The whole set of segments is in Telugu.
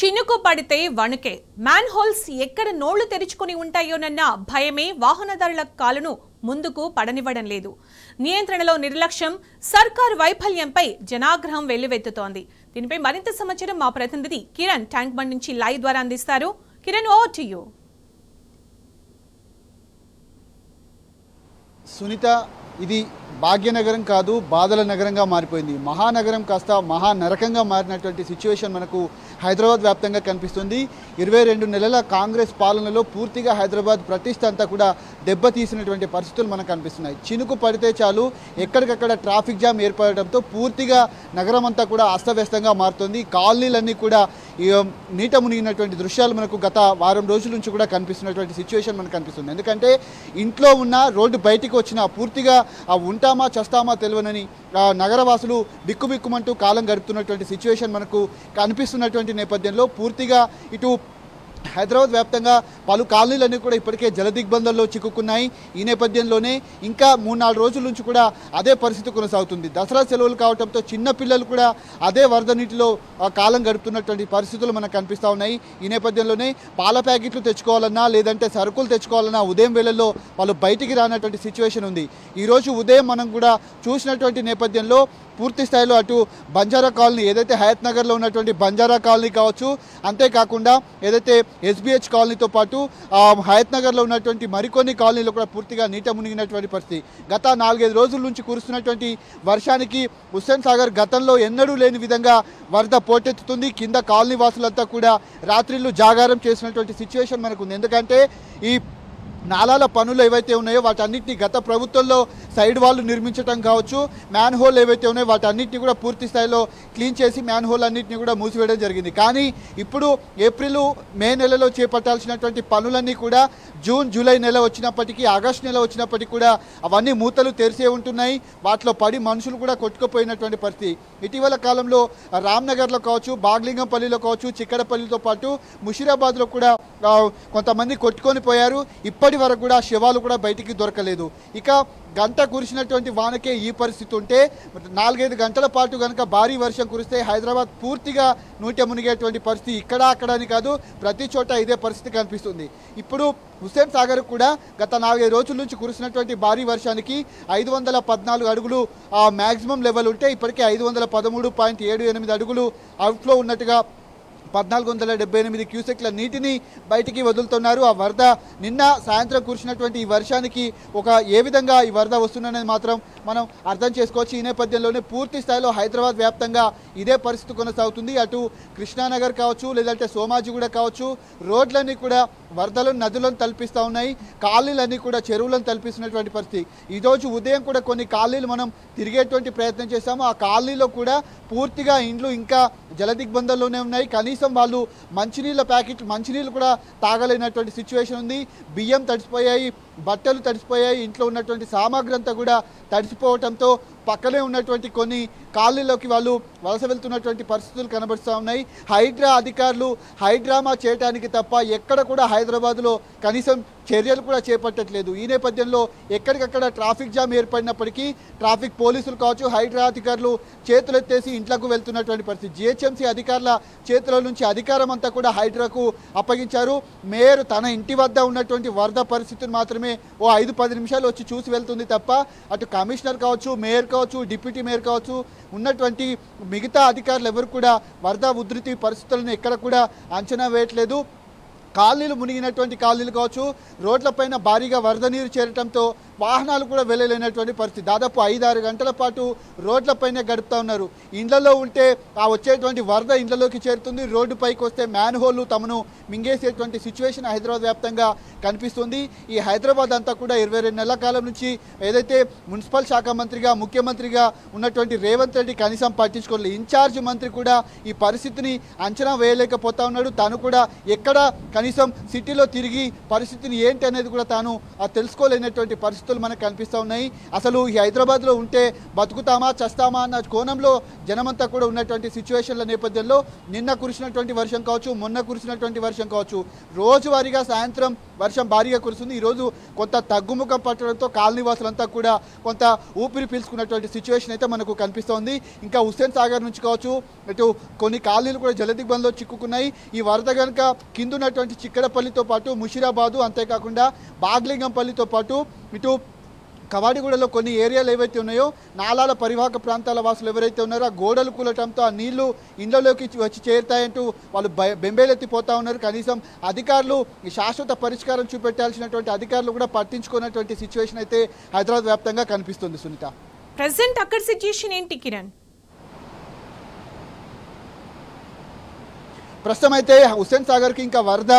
చినుకు పడితే వణుకే మ్యాన్ హోల్స్ ఎక్కడ నోళ్లు తెరుచుకొని ఉంటాయోనన్న భయమే వాహనదారుల కాలును ముందుకు పడనివ్వడం లేదు. నియంత్రణలో నిర్లక్ష్యం, సర్కారు వైఫల్యంపై జనాగ్రహం వెల్లువెత్తుతోంది. దీనిపై మరింత సమాచారం మా ప్రతినిధి కిరణ్ ట్యాంక్ బండ్ నుంచి లైవ్ ద్వారా అందిస్తారు. Kiran, over to you. Sunita, ఇది భాగ్యనగరం కాదు, బాధల నగరంగా మారిపోయింది. మహానగరం కాస్త మహానరకంగా మారినటువంటి సిచ్యువేషన్ మనకు హైదరాబాద్ వ్యాప్తంగా కనిపిస్తుంది. 22 నెలల కాంగ్రెస్ పాలనలో పూర్తిగా హైదరాబాద్ ప్రతిష్ట అంతా కూడా దెబ్బతీసినటువంటి పరిస్థితులు మనకు కనిపిస్తున్నాయి. చినుకు పడితే చాలు ఎక్కడికక్కడ ట్రాఫిక్ జామ్ ఏర్పడడంతో పూర్తిగా నగరం అంతా కూడా అస్తవ్యస్తంగా మారుతుంది. కాలనీలన్నీ కూడా నీట మునిగినటువంటి దృశ్యాలు మనకు గత వారం రోజుల నుంచి కూడా కనిపిస్తున్నటువంటి సిచ్యువేషన్ మనకు కనిపిస్తుంది. ఎందుకంటే ఇంట్లో ఉన్న రోడ్డు బయటికి వచ్చిన పూర్తిగా ఉంటామా చస్తామా తెలియనని నగరవాసులు బిక్కుబిక్కుమంటూ కాలం గడుపుతున్నటువంటి సిచ్యువేషన్ మనకు కనిపిస్తున్నటువంటి నేపథ్యంలో పూర్తిగా ఇటు హైదరాబాద్ వ్యాప్తంగా పలు కాలనీలన్నీ కూడా ఇప్పటికే జలదిగ్బంధంలో చిక్కుకున్నాయి. ఈ నేపథ్యంలోనే ఇంకా 3-4 రోజుల నుంచి కూడా అదే పరిస్థితి కొనసాగుతుంది. దసరా సెలవులు కావడంతో చిన్న పిల్లలు కూడా అదే వరద నీటిలో కాలం గడుపుతున్నటువంటి పరిస్థితులు మనకు కనిపిస్తూ ఉన్నాయి. ఈ నేపథ్యంలోనే పాల ప్యాకెట్లు తెచ్చుకోవాలన్నా లేదంటే సరుకులు తెచ్చుకోవాలన్నా ఉదయం వేళల్లో వాళ్ళు బయటికి రానటువంటి సిచ్యువేషన్ ఉంది. ఈరోజు ఉదయం మనం కూడా చూసినటువంటి నేపథ్యంలో పూర్తి స్థాయిలో అటు బంజారా కాలనీ, ఏదైతే హయత్ నగర్లో ఉన్నటువంటి బంజారా కాలనీ కావచ్చు, అంతేకాకుండా ఏదైతే SBH కాలనీతో పాటు హయత్ నగర్లో ఉన్నటువంటి మరికొన్ని కాలనీలు కూడా పూర్తిగా నీట మునిగినటువంటి పరిస్థితి. గత 4-5 రోజుల నుంచి కురుస్తున్నటువంటి వర్షానికి హుస్సేన్ సాగర్ గతంలో ఎన్నడూ లేని విధంగా వరద పోటెత్తుతుంది. కింద కాలనీ వాసులంతా కూడా రాత్రిళ్ళు జాగారం చేసినటువంటి సిచ్యువేషన్ మనకు ఉంది. ఎందుకంటే ఈ నాలాల పనులు ఏవైతే ఉన్నాయో వాటన్నిటిని గత ప్రభుత్వంలో సైడ్ వాళ్ళు నిర్మించడం కావచ్చు, మ్యాన్ హోల్ ఏవైతే ఉన్నాయో వాటన్నిటిని కూడా పూర్తి స్థాయిలో క్లీన్ చేసి మ్యాన్ హోల్ అన్నింటినీ కూడా మూసివేయడం జరిగింది. కానీ ఇప్పుడు ఏప్రిల్, మే నెలలో చేపట్టాల్సినటువంటి పనులన్నీ కూడా జూన్, జూలై నెల వచ్చినప్పటికీ, ఆగస్టు నెల వచ్చినప్పటికీ కూడా అవన్నీ మూతలు తెరిసే ఉంటున్నాయి. వాటిలో పడి మనుషులు కూడా కొట్టుకుపోయినటువంటి పరిస్థితి. ఇటీవల కాలంలో రామ్నగర్లో కావచ్చు, బాగ్లింగంపల్లిలో కావచ్చు, చిక్కడపల్లితో పాటు ముషీరాబాద్లో కూడా కొంతమంది కొట్టుకొని పోయారు. ఇప్పటి వరకు కూడా శవాలు కూడా బయటికి దొరకలేదు. ఇక గంట కురిసినటువంటి వానకే ఈ పరిస్థితి ఉంటే 4-5 గంటల పాటు కనుక భారీ వర్షం కురిస్తే హైదరాబాద్ పూర్తిగా నీట మునిగేటువంటి పరిస్థితి ఇక్కడ అక్కడ అని కాదు, ప్రతి చోట ఇదే పరిస్థితి కనిపిస్తుంది. ఇప్పుడు హుస్సేన్ సాగర్ కూడా గత 4-5 రోజుల నుంచి కురిసినటువంటి భారీ వర్షానికి 514 అడుగులు మ్యాక్సిమం లెవెల్ ఉంటే ఇప్పటికే 513.78 అడుగులు అవుట్ఫ్లో ఉన్నట్టుగా 1478 క్యూసెక్ల నీటిని బయటికి వదులుతున్నారు. ఆ వరద నిన్న సాయంత్రం కురిసినటువంటి ఈ వర్షానికి ఏ విధంగా ఈ వరద వస్తుందనేది మాత్రం మనం అర్థం చేసుకోవచ్చు. ఈ నేపథ్యంలోనే పూర్తి స్థాయిలో హైదరాబాద్ వ్యాప్తంగా ఇదే పరిస్థితి కొనసాగుతుంది. అటు కృష్ణానగర్ కావచ్చు, లేదంటే సోమాజిగూడ కావచ్చు, రోడ్లన్నీ కూడా వరదలను, నదులను తలపిస్తూ ఉన్నాయి. కాలనీలన్నీ కూడా చెరువులను తలపిస్తున్నటువంటి పరిస్థితి. ఈరోజు ఉదయం కూడా కొన్ని కాలనీలు మనం తిరిగేటువంటి ప్రయత్నం చేస్తాము. ఆ కాలనీలో కూడా పూర్తిగా ఇండ్లు ఇంకా జలదిగ్బంధంలోనే ఉన్నాయి. కనీసం వాళ్ళు మంచినీళ్ళ ప్యాకెట్లు, మంచినీళ్ళు కూడా తాగలేనటువంటి సిచ్యువేషన్ ఉంది. బియ్యం తడిసిపోయాయి, బట్టలు తడిసిపోయాయి, ఇంట్లో ఉన్నటువంటి సామాగ్రి అంతా కూడా తడిసిపోవడంతో పక్కనే ఉన్నటువంటి కొన్ని కాలనీలోకి వాళ్ళు వలస వెళ్తున్నటువంటి పరిస్థితులు కనబడుతూ ఉన్నాయి. హైడ్రా అధికారులు హైడ్రామా చేయడానికి తప్ప ఎక్కడ కూడా హైదరాబాద్లో కనీసం చర్యలు కూడా చేపట్టట్లేదు. ఈ నేపథ్యంలో ఎక్కడికక్కడ ట్రాఫిక్ జామ్ ఏర్పడినప్పటికీ ట్రాఫిక్ పోలీసులు కావచ్చు, హైడ్రా అధికారులు చేతులెత్తేసి ఇంట్లోకి వెళ్తున్నటువంటి పరిస్థితి. GHMC అధికారుల చేతుల నుంచి అధికారం అంతా కూడా హైడ్రాకు అప్పగించారు. మేయర్ తన ఇంటి వద్ద ఉన్నటువంటి వరద పరిస్థితిని మాత్రమే 5-10 నిమిషాలు వచ్చి చూసి వెళ్తుంది తప్ప అటు కమిషనర్ కావచ్చు, మేయర్ కావచ్చు, డిప్యూటీ మేయర్ కావచ్చు, ఉన్నటువంటి మిగతా అధికారులు ఎవరు కూడా వరద ఉధృతి పరిస్థితులను ఎక్కడ కూడా అంచనా వేయట్లేదు. కాలనీలు మునిగినటువంటి కాలనీలు కావచ్చు, రోడ్లపైన భారీగా వరద నీరు చేరటంతో వాహనాలు కూడా వెళ్ళలేనటువంటి పరిస్థితి. దాదాపు 5-6 గంటల పాటు రోడ్లపైనే గడుపుతూ ఉన్నారు. ఇండ్లలో ఉంటే వచ్చేటువంటి వరద ఇండ్లలోకి చేరుతుంది, రోడ్డు పైకి వస్తే మ్యాన్ హోల్లు తమను మింగేసేటువంటి సిచ్యువేషన్ హైదరాబాద్ వ్యాప్తంగా కనిపిస్తుంది. ఈ హైదరాబాద్ అంతా కూడా 22 నెలల కాలం నుంచి ఏదైతే మున్సిపల్ శాఖ మంత్రిగా, ముఖ్యమంత్రిగా ఉన్నటువంటి రేవంత్ రెడ్డి కనీసం పట్టించుకోలేదు. ఇన్ఛార్జ్ మంత్రి కూడా ఈ పరిస్థితిని అంచనా వేయలేకపోతా ఉన్నాడు. తాను కూడా ఎక్కడ కనీసం సిటీలో తిరిగి పరిస్థితిని ఏంటి అనేది కూడా తాను తెలుసుకోలేనటువంటి పరిస్థితి పరిస్థితులు మనకు కనిపిస్తూ ఉన్నాయి. అసలు ఈ హైదరాబాద్లో ఉంటే బతుకుతామా చస్తామా అన్న కోణంలో జనమంతా కూడా ఉన్నటువంటి సిచ్యువేషన్ల నేపథ్యంలో నిన్న కురిసినటువంటి వర్షం కావచ్చు, మొన్న కురిసినటువంటి వర్షం కావచ్చు, రోజువారీగా సాయంత్రం వర్షం భారీగా కురుస్తుంది. ఈరోజు కొంత తగ్గుముఖం పట్టడంతో కాలనీవాసులంతా కూడా కొంత ఊపిరి పీల్చుకున్నటువంటి సిచ్యువేషన్ అయితే మనకు కనిపిస్తోంది. ఇంకా హుస్సేన్ సాగర్ నుంచి కావచ్చు, ఇటు కొన్ని కాలనీలు కూడా జలదిగ్బంధంలో చిక్కుకున్నాయి. ఈ వరద కనుక కిందున్నటువంటి చిక్కడపల్లితో పాటు ముషిరాబాదు, అంతేకాకుండా బాగ్లింగంపల్లితో పాటు ఇటు కవాడిగూడలో కొన్ని ఏరియాలు ఏవైతే ఉన్నాయో నాలాల పరివాహక ప్రాంతాల వాసులు ఎవరైతే ఉన్నారో ఆ గోడలు కూలటంతో ఆ నీళ్లు ఇండ్లలోకి వచ్చి చేరుతాయంటూ వాళ్ళు బెంబేలెత్తిపోతా ఉన్నారు. కనీసం అధికారులు ఈ శాశ్వత పరిష్కారం చూపెట్టాల్సినటువంటి అధికారులు కూడా పట్టించుకున్నటువంటి సిచ్యువేషన్ అయితే హైదరాబాద్ వ్యాప్తంగా కనిపిస్తుంది. సునీత, ప్రెసెంట్ అక్కడ సిచ్యుయేషన్ ఏంటి కిరణ్? ప్రస్తుతం అయితే హుస్సేన్ సాగర్కి ఇంకా వరద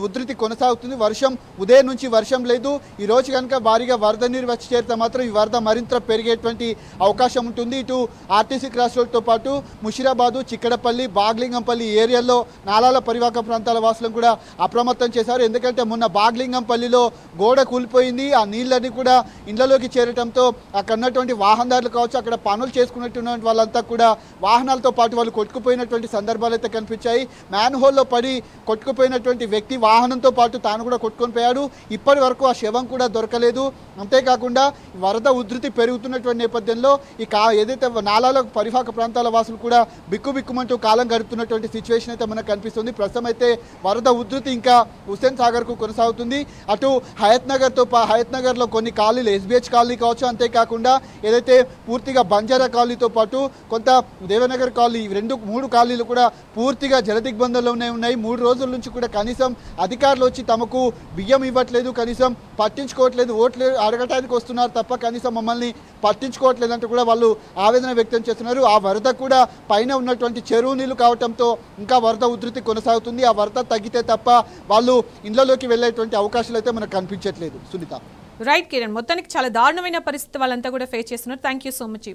ఉధృతి కొనసాగుతుంది. వర్షం ఉదయం నుంచి వర్షం లేదు. ఈ రోజు కనుక భారీగా వరద నీరు వచ్చి చేరితే మాత్రం ఈ వరద మరింత పెరిగేటువంటి అవకాశం ఉంటుంది. ఇటు ఆర్టీసీ క్రాస్ రోడ్తో పాటు ముషిరాబాదు, చిక్కడపల్లి, బాగ్లింగంపల్లి ఏరియాల్లో నాలాల పరివాహక ప్రాంతాల వాసులను కూడా అప్రమత్తం చేశారు. ఎందుకంటే మొన్న బాగ్లింగంపల్లిలో గోడ కూలిపోయింది. ఆ నీళ్ళని కూడా ఇళ్లలోకి చేరటంతో అక్కడ ఉన్నటువంటి వాహనదారులు కావచ్చు, అక్కడ పనులు చేసుకున్నటువంటి వాళ్ళంతా కూడా వాహనాలతో పాటు వాళ్ళు కొట్టుకుపోయినటువంటి సందర్భాలు అయితే కనిపించాయి. మ్యాన్ హోల్లో పడి కొట్టుకుపోయినటువంటి వ్యక్తి వాహనంతో పాటు తాను కూడా కొట్టుకొని పోయాడు. ఇప్పటి వరకు ఆ శవం కూడా దొరకలేదు. అంతేకాకుండా వరద ఉధృతి పెరుగుతున్నటువంటి నేపథ్యంలో ఈ ఏదైతే నాలాల పరివాహక ప్రాంతాల వాసులు కూడా బిక్కుబిక్కుమంటూ కాలం గడుపుతున్నటువంటి సిచ్యువేషన్ అయితే మనకు కనిపిస్తుంది. ప్రస్తుతం అయితే వరద ఉధృతి ఇంకా హుస్సేన్ సాగర్కు కొనసాగుతుంది. అటు హయత్ నగర్లో కొన్ని కాలనీలు, ఎస్బిహెచ్ కాలనీ కావచ్చు, అంతేకాకుండా ఏదైతే పూర్తిగా బంజారా కాలనీతో పాటు కొంత దేవనగర్ కాలనీ, 2-3 కాలనీలు కూడా పూర్తిగా జలదిగ్బంధంలోనే ఉన్నాయి. 3 రోజుల నుంచి కూడా కనీసం అధికారులు వచ్చి తమకు బియ్యం ఇవ్వట్లేదు, కనీసం పట్టించుకోవట్లేదు, ఓట్లు అడగటానికి వస్తున్నారు తప్ప కనీసం మమ్మల్ని పట్టించుకోవట్లేదు అంటూ కూడా వాళ్ళు ఆవేదన వ్యక్తం చేస్తున్నారు. ఆ వరద కూడా పైన ఉన్నటువంటి చెరువు నీళ్లు కావడంతో ఇంకా వరద ఉధృతి కొనసాగుతుంది. ఆ వరద తగ్గితే తప్ప వాళ్ళు ఇళ్లలోకి వెళ్ళేటువంటి అవకాశాలు అయితే మనకు కనిపించట్లేదు. సునీత, రైట్ కిరణ్, మొత్తానికి చాలా దారుణమైన పరిస్థితి వాళ్ళంతా కూడా ఫేస్ చేస్తున్నారు. Thank you so much.